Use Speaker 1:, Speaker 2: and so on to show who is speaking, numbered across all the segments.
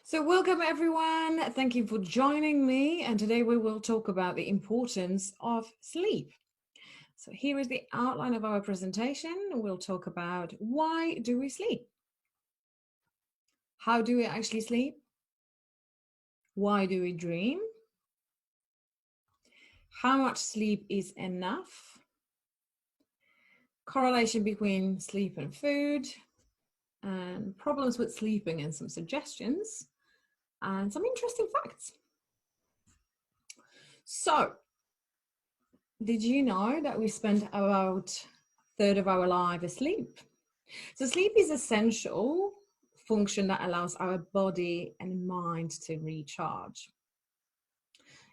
Speaker 1: So welcome everyone. Thank you for joining me. And today we will talk about the importance of sleep. So here is the outline of our presentation. We'll talk about why do we sleep? How do we actually sleep? Why do we dream? How much sleep is enough? Correlation between sleep and food, and problems with sleeping and some suggestions, and some interesting facts. So, did you know that we spend about a third of our life asleep? So sleep is essential function that allows our body and mind to recharge.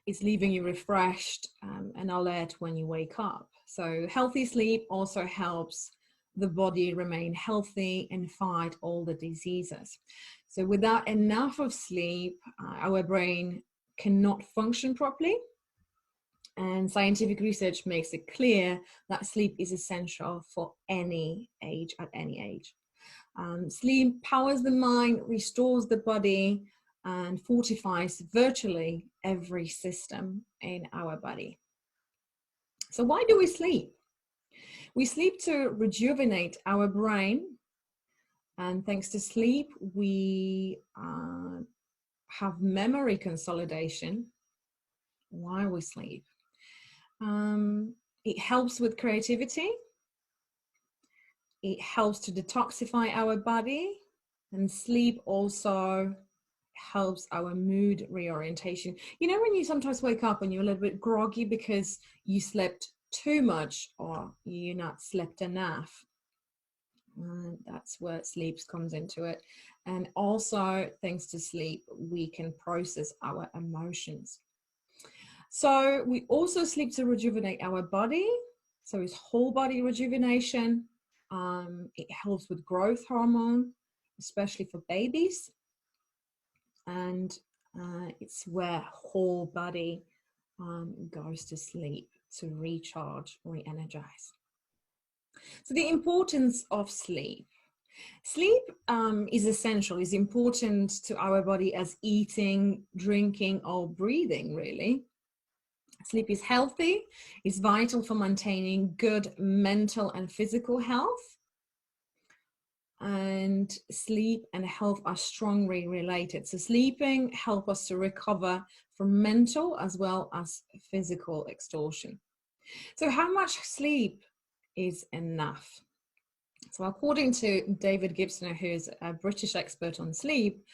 Speaker 1: It's leaving you refreshed and alert when you wake up. So healthy sleep also helps the body remain healthy and fight all the diseases. So without enough of sleep, our brain cannot function properly. And scientific research makes it clear that sleep is essential for any age, at any age. Sleep powers the mind, restores the body, and fortifies virtually every system in our body. So why do we sleep? We sleep to rejuvenate our brain. And thanks to sleep, we have memory consolidation while we sleep. It helps with creativity. It helps to detoxify our body, and sleep also helps our mood reorientation. You know, when you sometimes wake up and you're a little bit groggy because you slept too much or you not slept enough. That's where sleep comes into it. And also, thanks to sleep, we can process our emotions. So we also sleep to rejuvenate our body. So it's whole body rejuvenation. It helps with growth hormone, especially for babies. And it's where whole body goes to sleep to recharge, re-energize. So the importance of sleep. Sleep is essential, is important to our body as eating, drinking, or breathing, really. Sleep is healthy, is vital for maintaining good mental and physical health. And sleep and health are strongly related. So sleeping helps us to recover from mental as well as physical exhaustion. So how much sleep is enough? So according to David Gibson, who's a British expert on sleep,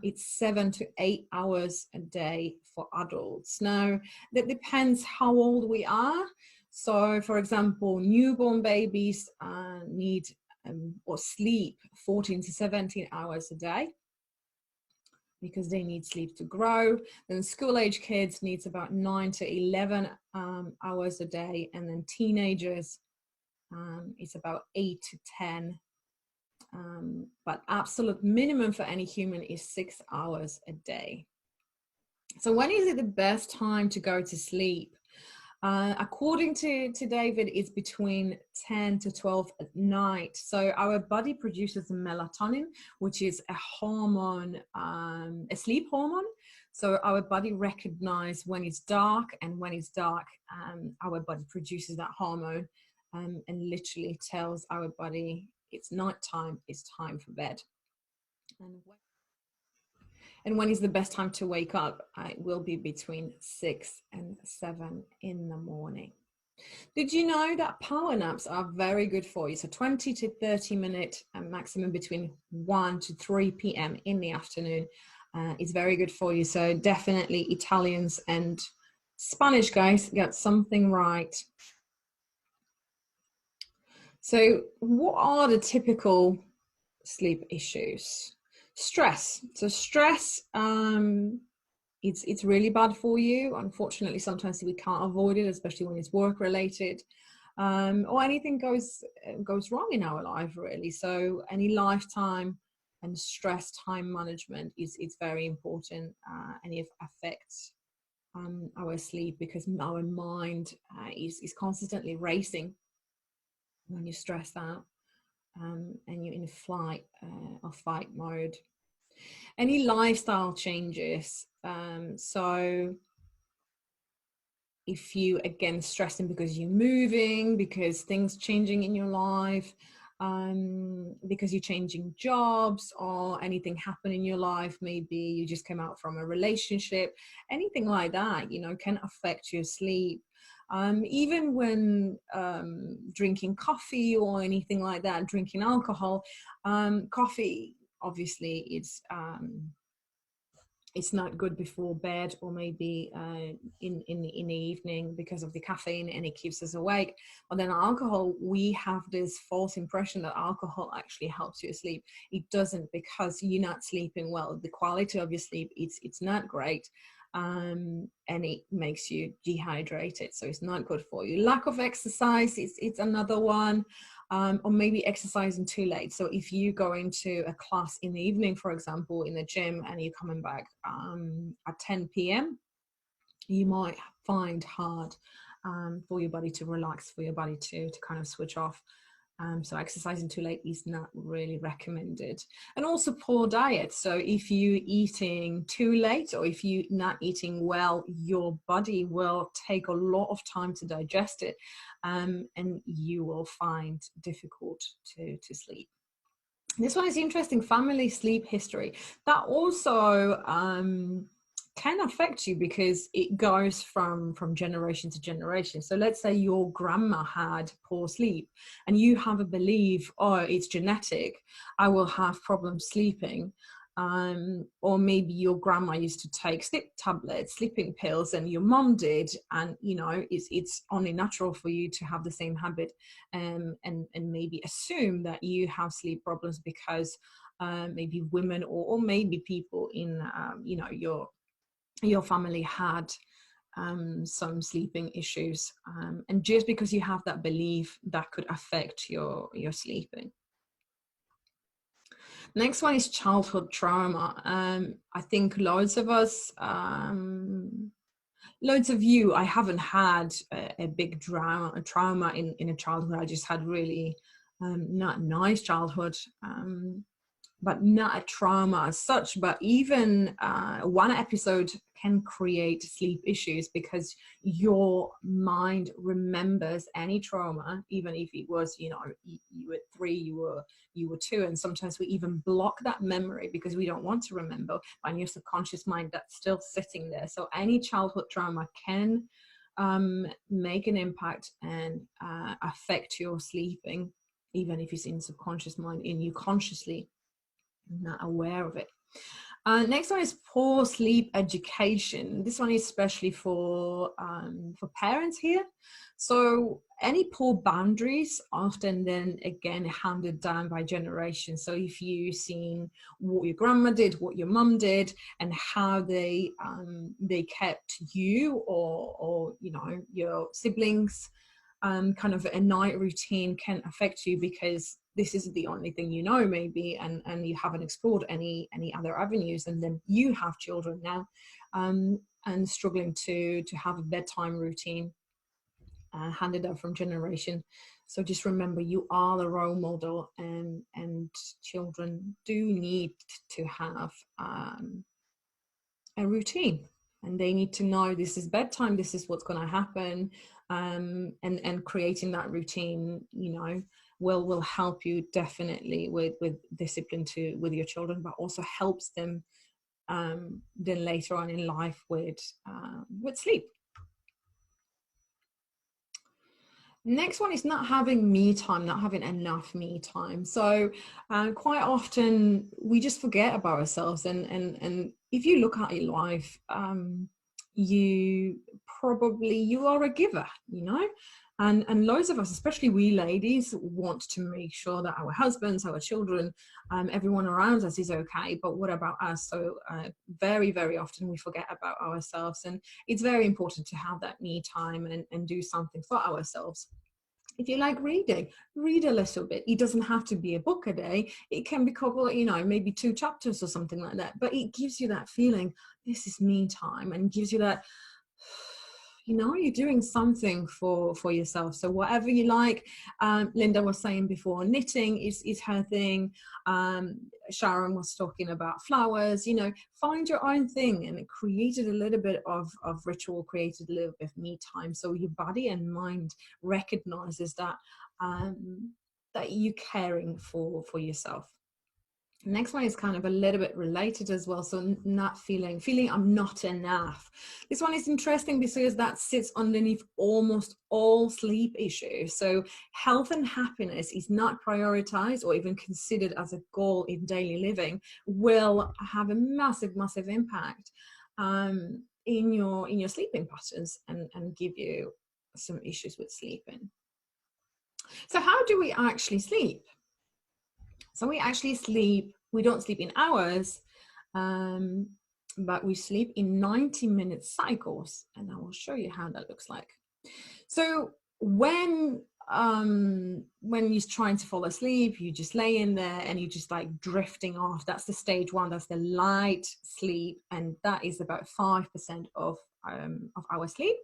Speaker 1: it's 7 to 8 hours a day for adults. Now, that depends how old we are. So, for example, newborn babies need or sleep 14 to 17 hours a day because they need sleep to grow. Then school-age kids needs about 9 to 11 hours a day, and then teenagers it's about 8 to 10. But absolute minimum for any human is 6 hours a day. So when is it the best time to go to sleep? According to David, it's between 10 to 12 at night. So our body produces melatonin, which is a hormone, a sleep hormone. So our body recognizes when it's dark, and when it's dark, our body produces that hormone and literally tells our body it's nighttime, it's time for bed. And when is the best time to wake up? It will be between 6 and 7 in the morning. Did you know that power naps are very good for you? So 20 to 30 minutes maximum between 1 to 3 p.m. in the afternoon is very good for you. So definitely Italians and Spanish guys got something right. So what are the typical sleep issues? Stress. So stress, it's really bad for you. Unfortunately, sometimes we can't avoid it, especially when it's work related, or anything goes wrong in our life, really. So any lifetime and stress time management is very important, and it affects our sleep because our mind is constantly racing when you're stressed out and you're in flight or fight mode. Any lifestyle changes. So if you, again, stressing because you're moving, because things changing in your life, because you're changing jobs or anything happened in your life, maybe you just came out from a relationship, anything like that, you know, can affect your sleep. Even when drinking coffee or anything like that, drinking alcohol, coffee, obviously, it's not good before bed, or maybe in the evening because of the caffeine, and it keeps us awake. But then alcohol, we have this false impression that alcohol actually helps you sleep. It doesn't, because you're not sleeping well. The quality of your sleep, it's not great. And it makes you dehydrated, so it's not good for you. Lack of exercise, it's another one. Or maybe exercising too late. So if you go into a class in the evening, for example, in the gym, and you're coming back at 10 p.m., you might find hard for your body to relax, for your body to kind of switch off. So exercising too late is not really recommended. And also poor diet. So if you're eating too late, or if you're not eating well, your body will take a lot of time to digest it, and you will find difficult to sleep. This one is interesting, family sleep history. That also can affect you, because it goes from generation to generation. So let's say your grandma had poor sleep, and you have a belief, oh, it's genetic, I will have problems sleeping. Or maybe your grandma used to take sleep tablets, sleeping pills, and your mom did, and you know, it's only natural for you to have the same habit, and maybe assume that you have sleep problems because maybe women, or maybe people in you know, your family had some sleeping issues, and just because you have that belief, that could affect your sleeping. Next one is childhood trauma. I think loads of us, loads of you, I haven't had a big trauma in a childhood. I just had really not nice childhood. But not a trauma as such. But even one episode can create sleep issues, because your mind remembers any trauma, even if it was, you know, you were 3, you were 2, and sometimes we even block that memory because we don't want to remember. But in your subconscious mind, that's still sitting there. So any childhood trauma can make an impact and affect your sleeping, even if it's in subconscious mind, in you consciously not aware of it. Next one is poor sleep education. This one is especially for parents here. So any poor boundaries often then again handed down by generations. So if you've seen what your grandma did, what your mum did, and how they kept you, or you know, your siblings, kind of a night routine can affect you, because this is the only thing you know, maybe, and you haven't explored any other avenues, and then you have children now, and struggling to have a bedtime routine handed down from generation. So just remember, you are the role model, and children do need to have a routine, and they need to know this is bedtime, this is what's going to happen, and creating that routine, you know, will help you definitely with discipline with your children, but also helps them then later on in life with sleep. Next one is not having me time, not having enough me time. So quite often we just forget about ourselves, and if you look at your life, you are a giver, you know, and loads of us, especially we ladies, want to make sure that our husbands, our children, everyone around us is okay, but what about us? So very, very often we forget about ourselves, and it's very important to have that me time and do something for ourselves. If you like reading, read a little bit. It doesn't have to be a book a day. It can be a couple, you know, maybe 2 chapters or something like that, but it gives you that feeling, this is me time, and gives you that you know, you're doing something for yourself. So whatever you like, Linda was saying before, knitting is her thing. Sharon was talking about flowers. You know, find your own thing, and it created a little bit of ritual, created a little bit of me time, so your body and mind recognizes that that you're caring for yourself. Next one is kind of a little bit related as well. So not feeling I'm not enough. This one is interesting because that sits underneath almost all sleep issues. So health and happiness is not prioritized or even considered as a goal in daily living, will have a massive impact in your sleeping patterns, and give you some issues with sleeping. So how do we actually sleep? So we actually sleep, we don't sleep in hours, but we sleep in 90-minute cycles. And I will show you how that looks like. So when you're trying to fall asleep, you just lay in there and you're just like drifting off. That's the stage one, that's the light sleep. And that is about 5% of our sleep.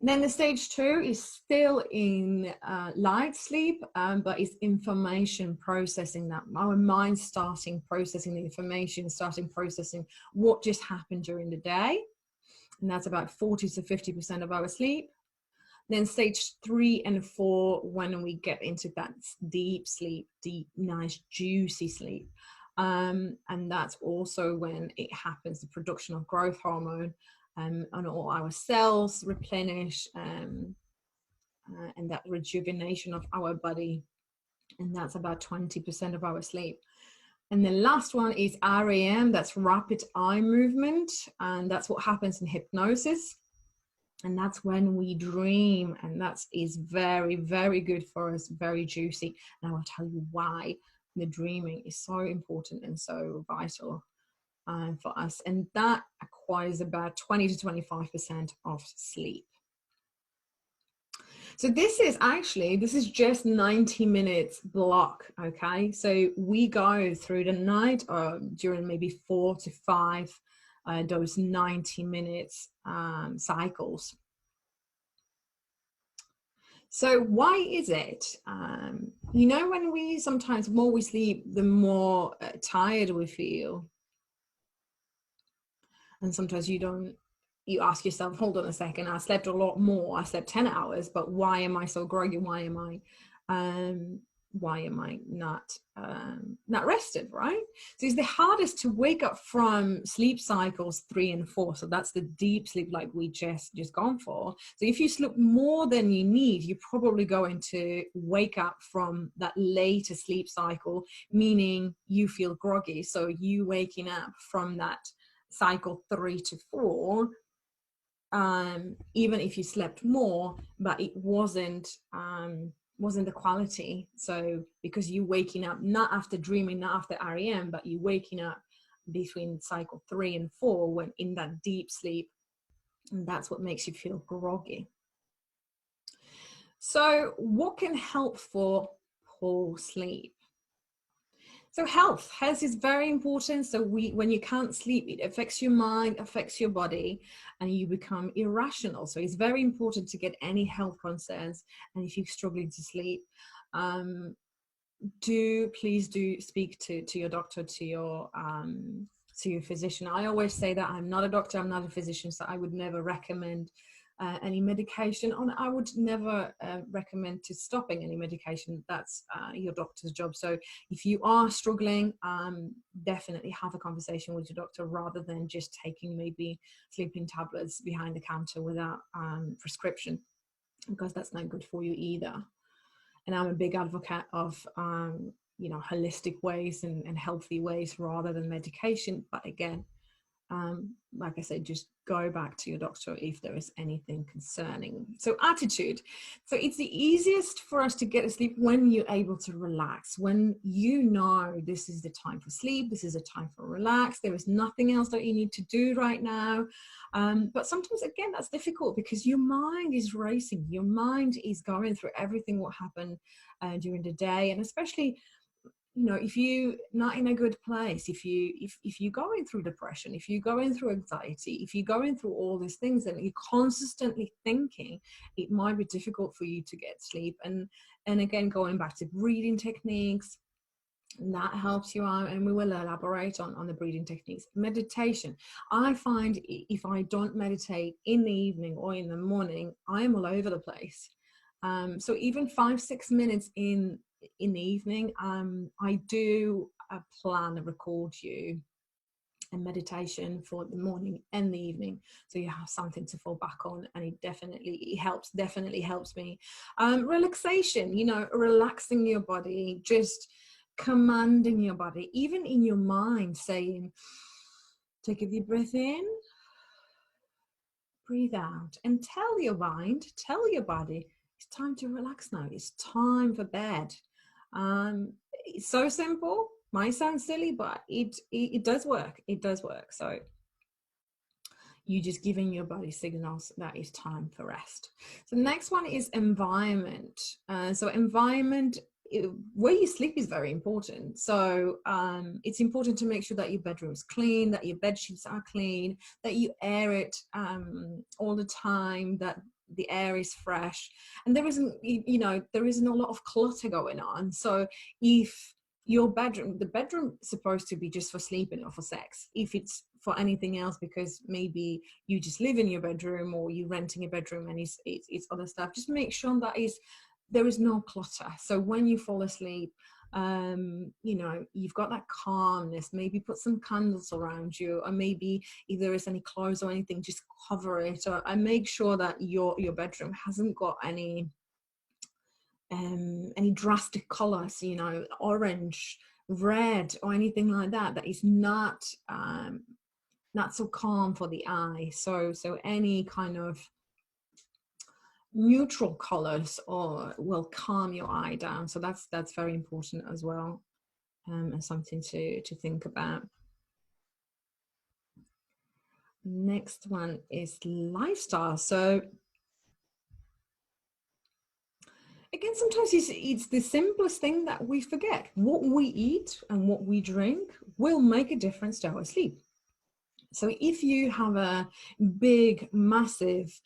Speaker 1: Then the stage 2 is still in light sleep, but it's information processing, that our mind starting processing the information, starting processing what just happened during the day. And that's about 40 to 50% of our sleep. Then stage 3 and 4, when we get into that deep sleep, deep, nice, juicy sleep. And that's also when it happens, the production of growth hormone, and all our cells replenish, and that rejuvenation of our body. And that's about 20% of our sleep. And the last one is REM, that's rapid eye movement. And that's what happens in hypnosis. And that's when we dream. And that is very, very good for us, very juicy. And I will tell you why the dreaming is so important and so vital for us. And that acquires about 20 to 25% of sleep. So this is just 90 minutes block. Okay, so we go through the night during maybe 4 to 5 those 90 minutes cycles. So why is it, you know, when we sometimes more we sleep, the more tired we feel. And sometimes you ask yourself, hold on a second, I slept a lot more, I slept 10 hours, but why am I so groggy? Why am I not rested, right? So it's the hardest to wake up from sleep cycles 3 and 4. So that's the deep sleep, like we just gone for. So if you sleep more than you need, you're probably going to wake up from that later sleep cycle, meaning you feel groggy. So you waking up from that cycle 3 to 4, even if you slept more, but it wasn't the quality. So because you waking up not after dreaming, not after REM, but you waking up between cycle 3 and 4 when in that deep sleep, and that's what makes you feel groggy. So what can help for poor sleep? So health is very important. So when you can't sleep, it affects your mind, affects your body, and you become irrational. So it's very important to get any health concerns. And if you're struggling to sleep, please do speak to your doctor, to your physician. I always say that I'm not a doctor, I'm not a physician, so I would never recommend any medication, and I would never recommend to stopping any medication. That's your doctor's job. So if you are struggling, definitely have a conversation with your doctor rather than just taking maybe sleeping tablets behind the counter without prescription, because that's not good for you either. And I'm a big advocate of holistic ways and healthy ways rather than medication. But again, like I said, just go back to your doctor if there is anything concerning. So attitude. So it's the easiest for us to get to sleep when you're able to relax, when you know this is the time for sleep, this is a time for relax, there is nothing else that you need to do right now. But sometimes, again, that's difficult because your mind is racing, your mind is going through everything what happened during the day, and especially you know, if you not in a good place, if you're going through depression, if you're going through anxiety, if you're going through all these things and you're constantly thinking, it might be difficult for you to get sleep. And again, going back to breathing techniques, that helps you out, and we will elaborate on the breathing techniques. Meditation, I find if I don't meditate in the evening or in the morning, I am all over the place. So even 5-6 minutes in the evening, I do plan and record you a meditation for the morning and the evening, so you have something to fall back on, and it definitely helps me. Relaxation, you know, relaxing your body, just commanding your body, even in your mind, saying, take a deep breath in, breathe out, and tell your mind, tell your body, it's time to relax now, it's time for bed. It's so simple, might sound silly, but it does work. It does work. So you're just giving your body signals that it's time for rest. So the next one is environment. So environment, where you sleep is very important. So it's important to make sure that your bedroom is clean, that your bed sheets are clean, that you air it all the time, that the air is fresh, and there isn't, you know, there isn't a lot of clutter going on. So if your bedroom, the bedroom is supposed to be just for sleeping or for sex. If it's for anything else, because maybe you just live in your bedroom or you're renting a bedroom and it's other stuff, just make sure that there is no clutter. So when you fall asleep, you know, you've got that calmness. Maybe put some candles around you, or maybe if there is any clothes or anything, just cover it, and make sure that your bedroom hasn't got any drastic colors, you know, orange, red, or anything like that, that is not so calm for the eye. So any kind of neutral colors or will calm your eye down. So that's very important as well, and something to think about. Next one is lifestyle. So again, sometimes it's the simplest thing that we forget. What we eat and what we drink will make a difference to our sleep. So if you have a big, massive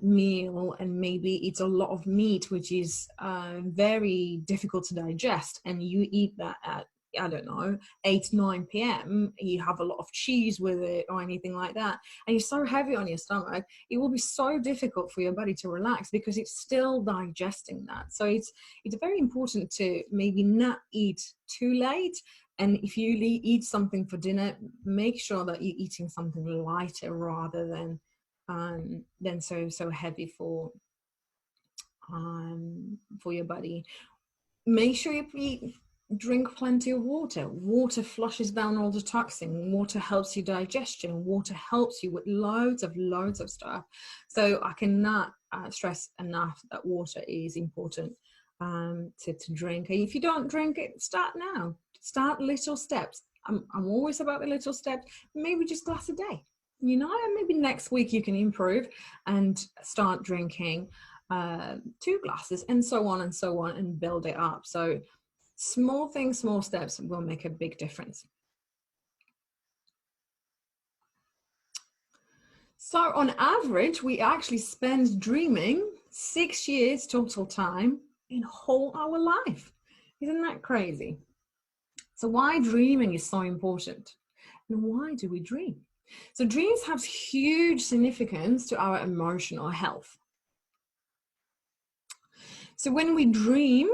Speaker 1: meal, and maybe it's a lot of meat, which is very difficult to digest, and you eat that at, I don't know, 8-9 p.m, you have a lot of cheese with it or anything like that, and you're so heavy on your stomach, it will be so difficult for your body to relax because it's still digesting that. So it's very important to maybe not eat too late. And if you eat something for dinner, make sure that you're eating something lighter rather than so heavy for your body. Make sure you drink plenty of water. Water flushes down all the toxin. Water helps you digestion. Water helps you with loads of stuff. So I cannot stress enough that water is important to drink. And if you don't drink it, start now. Start little steps. I'm always about the little steps. Maybe just a glass a day, you know, and maybe next week you can improve and start drinking 2 glasses, and so on and build it up. So small things, small steps will make a big difference. So on average, we actually spend dreaming 6 years total time in whole our life. Isn't that crazy? So why dreaming is so important, and why do we dream? So dreams have huge significance to our emotional health. So when we dream,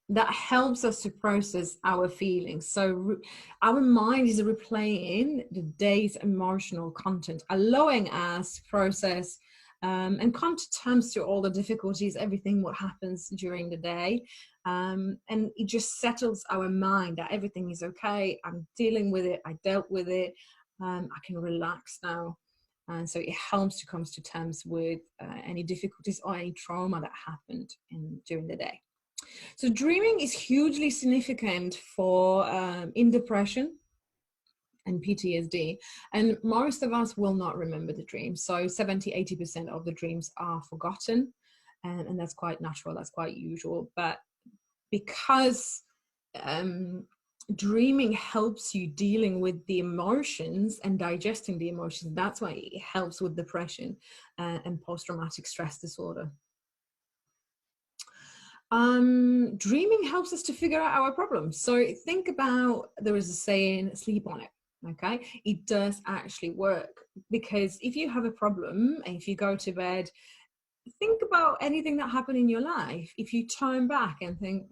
Speaker 1: that helps us to process our feelings. So our mind is replaying the day's emotional content, allowing us to process and come to terms to all the difficulties, everything what happens during the day. And it just settles our mind that everything is okay. I'm dealing with it. I dealt with it. I can relax now. And so it helps to come to terms with any difficulties or any trauma that happened during the day. So dreaming is hugely significant for in depression and PTSD, and most of us will not remember the dreams. So 70-80% of the dreams are forgotten, and that's quite natural, that's quite usual. But because dreaming helps you dealing with the emotions and digesting the emotions. That's why it helps with depression and post-traumatic stress disorder. Dreaming helps us to figure out our problems. So think about, there is a saying, sleep on it. Okay, it does actually work, because if you have a problem and if you go to bed, think about anything that happened in your life. If you turn back and think,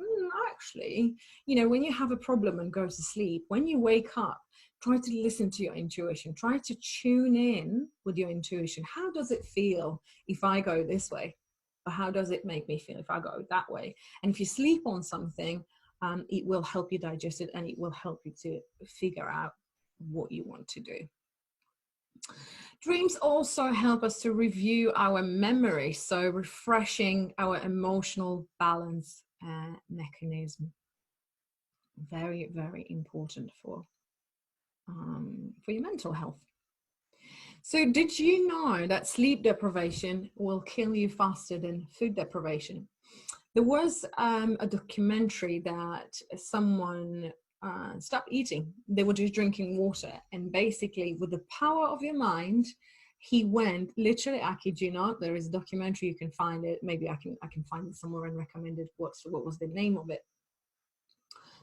Speaker 1: actually, you know, when you have a problem and go to sleep, when you wake up, try to listen to your intuition, try to tune in with your intuition. How does it feel if I go this way? Or how does it make me feel if I go that way? And if you sleep on something, it will help you digest it, and it will help you to figure out what you want to do. Dreams also help us to review our memory, so refreshing our emotional balance mechanism. Very, very important for your mental health. So did you know that sleep deprivation will kill you faster than food deprivation? There was a documentary that someone stopped eating. They were just drinking water, and basically with the power of your mind, he went, literally, I kid you not, there is a documentary, you can find it, maybe I can find it somewhere and recommend it, what was the name of it.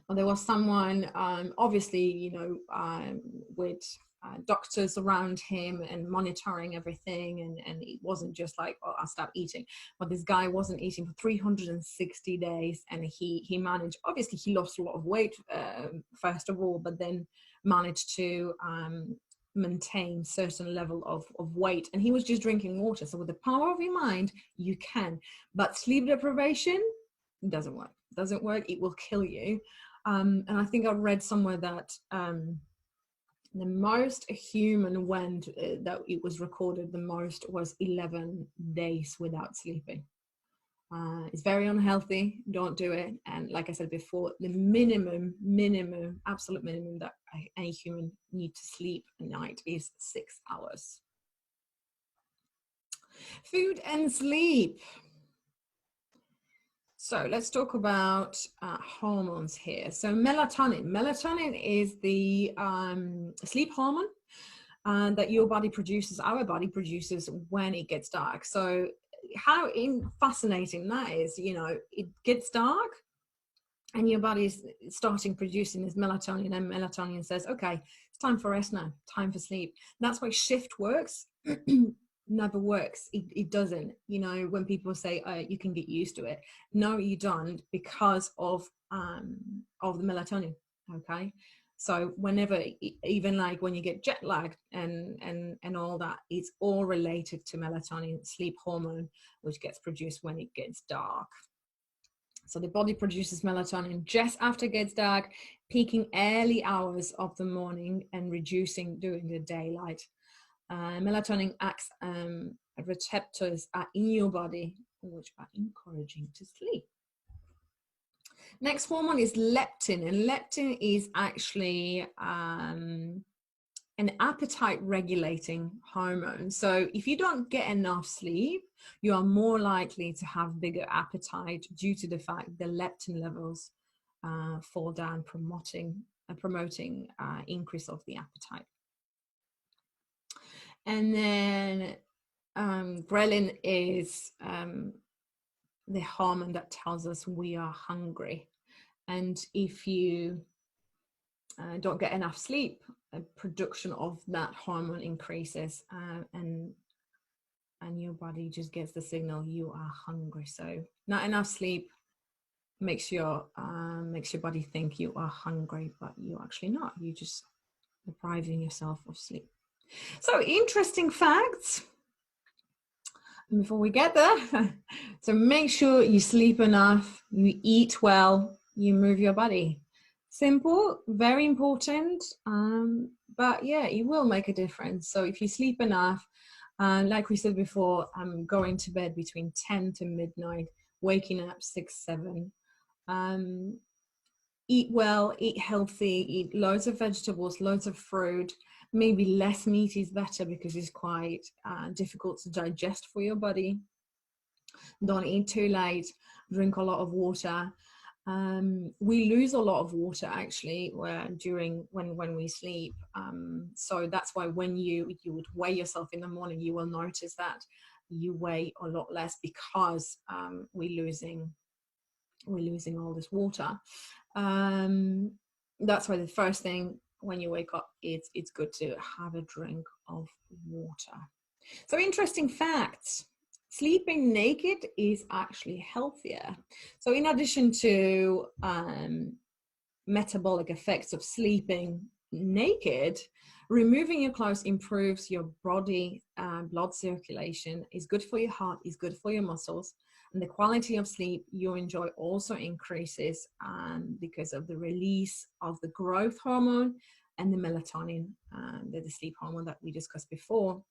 Speaker 1: Well, there was someone, obviously, you know, with doctors around him and monitoring everything, and it wasn't just like, oh, I'll stop eating. But this guy wasn't eating for 360 days, and he managed, obviously he lost a lot of weight first of all, but then managed to maintain certain level of weight, and he was just drinking water. So with the power of your mind, you can. But sleep deprivation doesn't work. It will kill you. And I think I read somewhere that the most a human went, that it was recorded the most, was 11 days without sleeping. It's very unhealthy. Don't do it. And like I said before, the absolute minimum that any human needs to sleep a night is 6 hours. Food and sleep. So let's talk about hormones here. So melatonin. Melatonin is the sleep hormone that your body produces, our body produces when it gets dark. So how fascinating that is, you know, it gets dark and your body is starting producing this melatonin, and melatonin says, okay, it's time for rest now, time for sleep. That's why shift works. Never works. It doesn't. You know, when people say you can get used to it, no, you don't, because of the melatonin. Okay, so whenever, even like when you get jet lagged and all that, it's all related to melatonin, sleep hormone, which gets produced when it gets dark. So the body produces melatonin just after it gets dark, peaking early hours of the morning and reducing during the daylight. Melatonin acts receptors are in your body, which are encouraging to sleep. Next hormone is leptin, and leptin is actually an appetite regulating hormone. So if you don't get enough sleep, you are more likely to have bigger appetite due to the fact the leptin levels fall down, promoting increase of the appetite. And then ghrelin is the hormone that tells us we are hungry. And if you don't get enough sleep, production of that hormone increases, and your body just gets the signal you are hungry. So not enough sleep makes your body think you are hungry, but you're actually not. You're just depriving yourself of sleep. So interesting facts. Before we get there, so make sure you sleep enough, you eat well, you move your body. Simple, very important, but yeah, it will make a difference. So if you sleep enough, like we said before, going to bed between 10 to midnight, waking up 6, 7, eat well, eat healthy, eat loads of vegetables, loads of fruit. Maybe less meat is better because it's quite difficult to digest for your body. Don't eat too late, drink a lot of water. We lose a lot of water actually when we sleep. So that's why when you would weigh yourself in the morning, you will notice that you weigh a lot less because we're losing all this water. That's why the first thing when you wake up, it's good to have a drink of water. So interesting facts. Sleeping naked is actually healthier. So in addition to metabolic effects of sleeping naked, removing your clothes improves your body blood circulation, is good for your heart, is good for your muscles, and the quality of sleep you enjoy also increases because of the release of the growth hormone and the melatonin, the sleep hormone that we discussed before,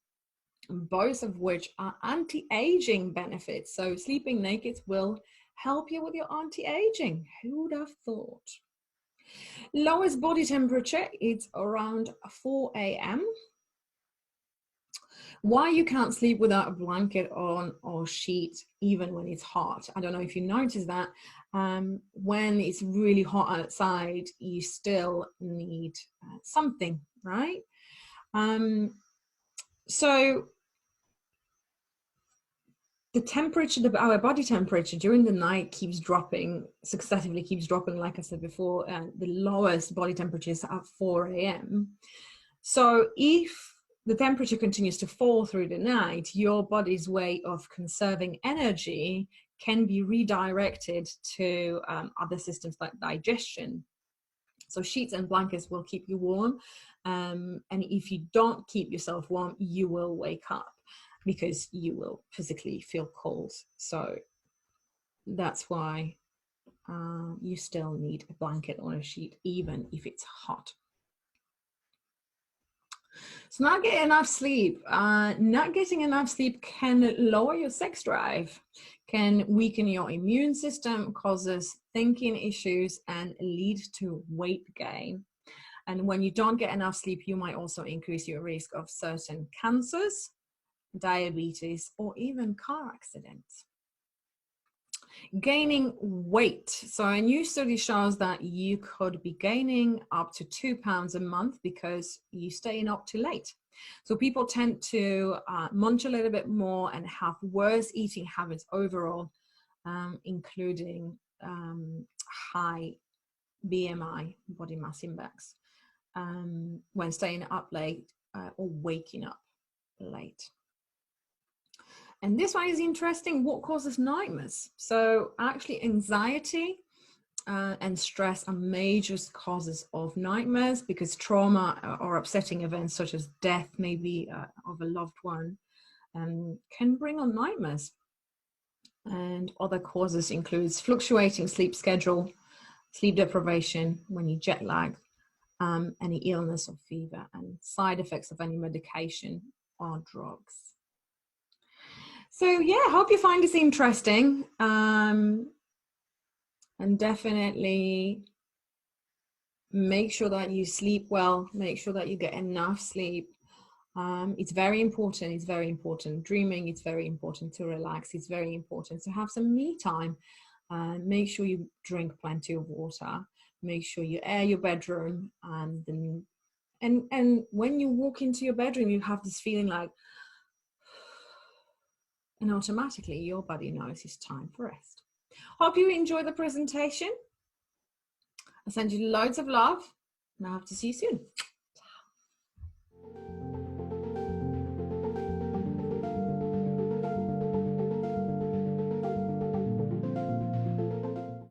Speaker 1: both of which are anti-aging benefits. So sleeping naked will help you with your anti-aging. Who would have thought? Lowest body temperature, it's around 4 a.m. Why you can't sleep without a blanket on or sheet even when it's hot? I don't know if you notice that. When it's really hot outside, you still need something, right? So the temperature, our body temperature during the night keeps dropping, successively keeps dropping, like I said before, the lowest body temperature is at 4 a.m. So if the temperature continues to fall through the night, your body's way of conserving energy can be redirected to other systems like digestion. So sheets and blankets will keep you warm. And if you don't keep yourself warm, you will wake up because you will physically feel cold. So that's why you still need a blanket or a sheet, even if it's hot. So not getting enough sleep. Not getting enough sleep can lower your sex drive, can weaken your immune system, causes thinking issues, and lead to weight gain. And when you don't get enough sleep, you might also increase your risk of certain cancers, diabetes, or even car accidents. Gaining weight. So a new study shows that you could be gaining up to 2 pounds a month because you staying up too late. So people tend to munch a little bit more and have worse eating habits overall, including high BMI, body mass index, when staying up late or waking up late. And this one is interesting. What causes nightmares? So actually anxiety and stress are major causes of nightmares, because trauma or upsetting events such as death, maybe of a loved one, can bring on nightmares. And other causes includes fluctuating sleep schedule, sleep deprivation when you jet lag, any illness or fever, and side effects of any medication or drugs. So yeah, hope you find this interesting, and definitely make sure that you sleep well, make sure that you get enough sleep. It's very important. It's very important. Dreaming, it's very important to relax. It's very important to have some me time. Make sure you drink plenty of water. Make sure you air your bedroom, and when you walk into your bedroom, you have this feeling like, and automatically your body knows it's time for rest. Hope you enjoy the presentation. I send you loads of love, and I hope to see you soon.